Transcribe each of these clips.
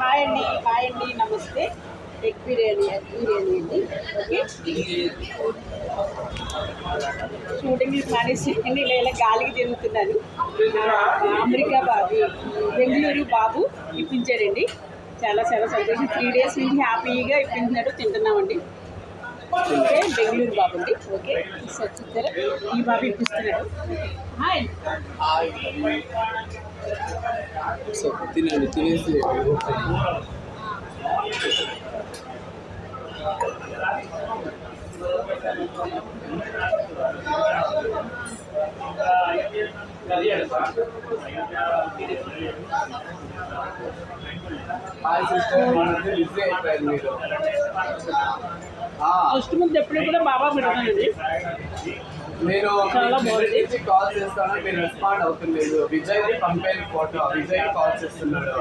Hi అండి నమస్తే. Egg biryani అండి. ఓకే, షూటింగ్ మానేసేయండి, లేదా గాలికి తిరుగుతున్నాను. అమెరికా బాబు, బెంగళూరు బాబు ఇప్పించాడండి. చాలా సంతోషం. 3 days నుంచి హ్యాపీగా ఇప్పించినట్టు తింటున్నామండి. ఓకే, బెంగళూరు బాబు అండి. ఓకే, చూస్తారా, ఈ బాబు ఇప్పిస్తున్నాడు. హాయ్, తినేసి ఫస్ట్ ముందు ఎప్పుడు కూడా బాబా పెడతానండి. నేను కాల్ చేస్తాను, మీరు రెస్పాండ్ అవుతుంది. విజయ్ పంపేది ఫోటో, విజయ్ కాల్ చేస్తున్నాడు.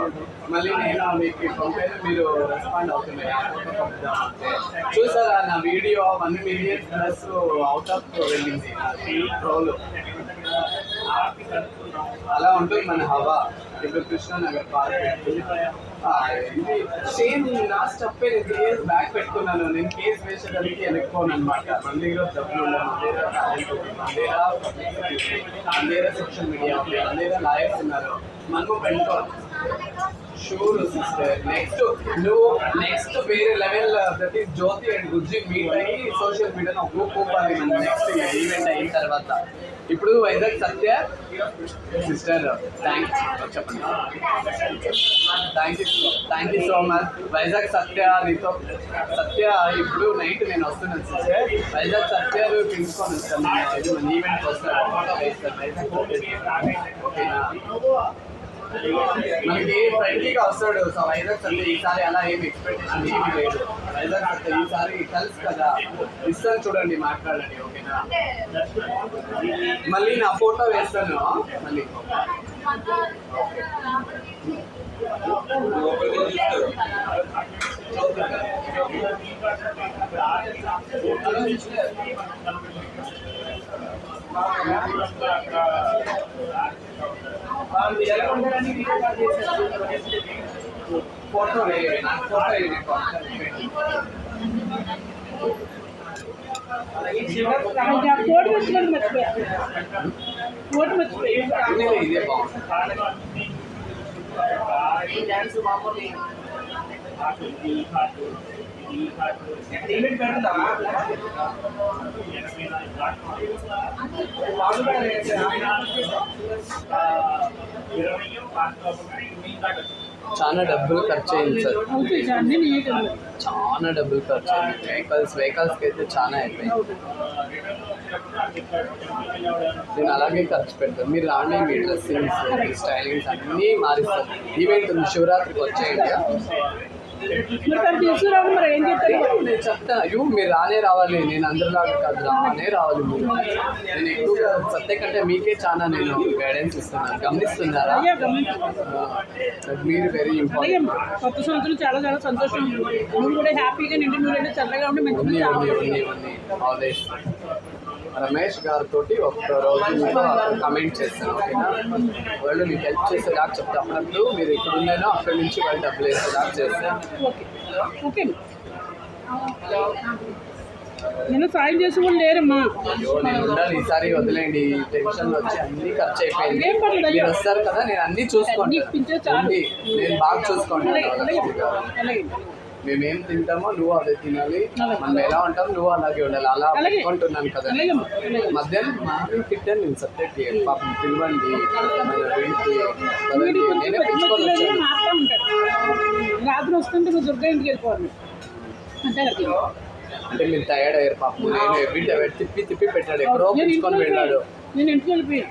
మళ్ళీ నేను మీకు పంపేది, మీరు రెస్పాండ్ అవుతున్నాయి. ఆ ఫోటో పంపుదామంటే చూసారా నా video 1 million plus out of వెళ్ళింది ట్రోల్. అలా ఉంటుంది మన హవా. ఇప్పుడు కృష్ణానగర్ పార్క్ సేమ్ నా స్టెప్ 3 years బ్యాక్ పెట్టుకున్నాను. నేను కేసు వేసేదానికి వెనక్కోను అనమాట. మన దగ్గర డబ్బులు ఉండదు, మన దగ్గర సోషల్ మీడియా ఉంది, మన దగ్గర లాయర్స్ ఉన్నారు. మనము పెట్టుకోవాలి. షూర్ సిస్టర్, నెక్స్ట్ వేరే లెవెల్. ప్రతి జ్యోతి అండ్ గుజ్జి మీట్ అయ్యి సోషల్ మీడియాలో ఒప్పుకోవాలి మనం నెక్స్ట్ ఈవెంట్ అయిన తర్వాత. ఇప్పుడు వైజాగ్ సత్య సిస్టర్ చెప్పండి. Thank you so much. Vizag Satya నీతో ఇప్పుడు నైట్ నేను వస్తున్నాను సిస్టర్. వైజాగ్ సత్య పిలుచుకొని వస్తాను. మన ఈవెంట్కి వస్తాను, ఫోటో వేస్తాను. ఓకేనా, మనకి ఫ్రెండ్లీగా వస్తాడు. సో వైజాగ్ సత్య ఈసారి అలా ఏమి ఎక్స్పెక్టేషన్ ఏమీ లేదు. వైజాగ్ సత్య ఈసారి తెలుసు కదా, ఇస్తాను చూడండి, మాట్లాడండి. ఓకేనా, మళ్ళీ నా ఫోటో వేస్తాను. మళ్ళీ ఫోటో వేయండి, నాకు ఫోటో వేయండి. కోటి వచ్చినట్టు మర్చిపోయా, ఇదే బాగుంటుంది. చాలా డబ్బులు ఖర్చు అయింది సార్, చాలా డబ్బులు ఖర్చు అయింది. వెహికల్స్కి అయితే చాలా అయిపోయింది. నేను అలాగే ఖర్చు పెడతాను. మీరు రాండి, మీ డ్రెస్సింగ్స్, మీ స్టైలింగ్స్ అన్నీ మారిస్తారు. ఈవెంట్ శివరాత్రికి వచ్చేయండి. నేను చెప్తాను, అయ్యో మీరు రావాలి. నేను అందరిలాగా కాదు, రావాలి మీరు. నేను ఎక్కువగా సత్య కంటే మీకే చాలా నేను గైడెన్స్ ఇస్తున్నాను. గమనిస్తున్నారా? మీరు వెరీ ఇంపార్టెంట్. కొత్త సంవత్సరం చాలా సంతోషం. నువ్వు కూడా హ్యాపీగా నిండి నూనె చల్లగా ఉండి మంచి ఆల్వేస్. రమేష్ గారితో ఒక్క రోజు కమెంట్ చేస్తాను. ఓకేనా, వాళ్ళు మీకు హెల్ప్ చేసేలాగా చెప్తా. అప్పుడప్పుడు మీరు ఎక్కడ ఉన్నానో అక్కడి నుంచి వాళ్ళు డబ్బులు వేసేలాగా చేస్తాను. ఓకే, నేను సాయం చేసి కూడా లేరమ్మా. నేను ఉండాలి. ఈసారి వదిలేండి, టెన్షన్ వచ్చి అన్ని ఖర్చు అయిపోయింది. మీరు వస్తారు కదా, నేను అన్ని చూసుకోండి. నేను బాగా చూసుకోండి. మేమేం తింటామో నువ్వు అదే తినాలి, మనం ఎలా ఉంటాం నువ్వు అలాగే ఉండాలి. అలా పెట్టుకుంటున్నాను కదా. మధ్యాహ్నం మార్నింగ్ తిట్టాను నేను సబ్జెక్ట్. పాపం పిలవండి, నేనే పెంచుకొని వచ్చాను. రాత్రి వస్తుంటే నువ్వు దుర్గా ఇంటికి వెళ్ళిపోవాలి అంటే మీరు టైర్డ్ అయ్యారు పాపం. నేను ఎవ్రీ తిప్పి పెట్టాడు, ఎక్కడో పెంచుకొని వెళ్ళాడు. నేను ఇంటికి వెళ్ళిపోయి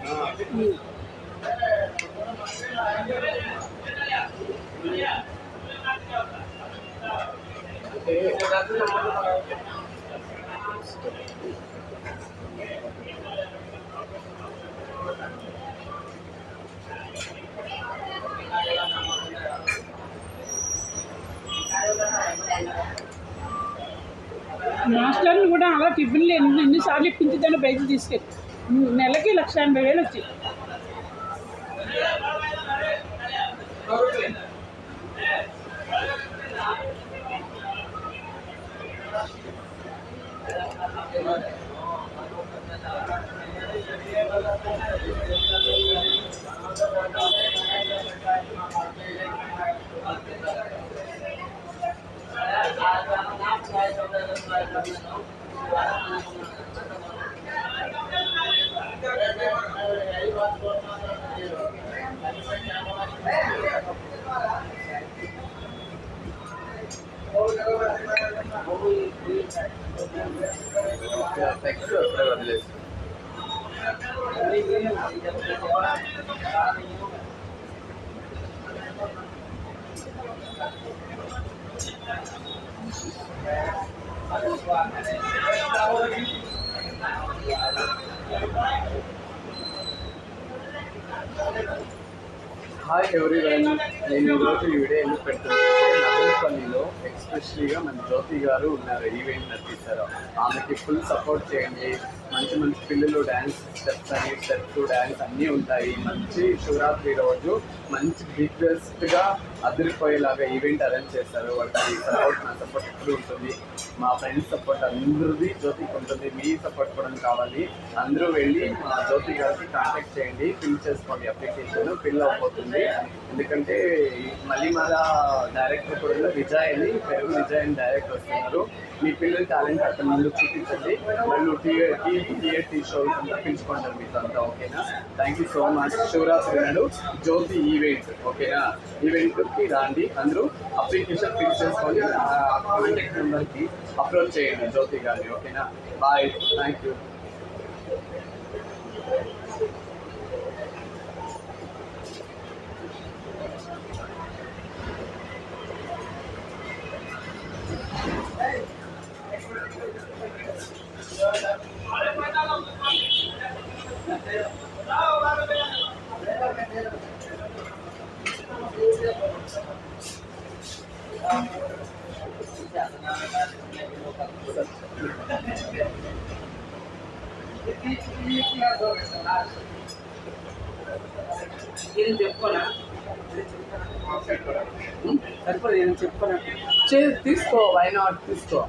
మాస్టర్ని కూడా అలా టిఫిన్లు ఎన్నిసార్లు ఇప్పించుతాను బయటకు తీసుకెళ్ళి. నెలకి 1,80,000 వచ్చి టెక్స్ట్ అప్పుడే వదిలేసి హాయ్ ఎవ్రీవన్, నేను ఈరోజు ఈ వీడియో ఎందుకు పెడుతున్నానంటే నవీనపల్లిలో ఎక్స్పెషలీగా మన జ్యోతి గారు ఉన్నారు, ఈవెంట్ నడిపిస్తారు. ఆమెకి ఫుల్ సపోర్ట్ చేయండి. మంచి మంచి పిల్లలు డ్యాన్స్ స్టెప్స్ అని స్టెప్స్ డ్యాన్స్ అన్నీ ఉంటాయి. మంచి శివరాత్రి రోజు మంచి బిగ్గెస్ట్గా అదిరిపోయేలాగా ఈవెంట్ అరేంజ్ చేస్తారు. వాళ్ళకి సపోర్ట్, నా సపోర్ట్ ఎప్పుడు ఉంటుంది, మా ఫ్రెండ్స్ సపోర్ట్ అందరిది జ్యోతికి ఉంటుంది. మీ సపోర్ట్ కూడా కావాలి. అందరూ వెళ్ళి మా జ్యోతి గారికి కాంటాక్ట్ చేయండి, ఫిల్ చేసుకోండి. అప్లికేషన్ ఫిల్ అయిపోతుంది. ఎందుకంటే మళ్ళీ మన డైరెక్టర్ కూడా విజయ్ అని పెరుగు విజయ్ అని డైరెక్టర్ వస్తున్నారు. మీ పిల్లల టాలెంట్ అక్కడ ముందు చూపించండి. వాళ్ళు టీ షోస్ అంతా పిలుచుకుంటారు మీతో అంతా. ఓకేనా? Thank you so much. Shivaratri నాడు జ్యోతి ఈవెంట్, ఓకేనా? ఈవెంట్కి రాండి. అందరూ అప్లికేషన్ ఫిల్ చేసుకొని కాంటాక్ట్ నెంబర్కి అప్రోచ్ చేయండి జ్యోతి గారిని. ఓకేనా? Bye, thank you. నేను చెప్పుకోనా సరిపోదు, నేను చెప్పుకోనా తీసుకో, వై నాట్, తీసుకో.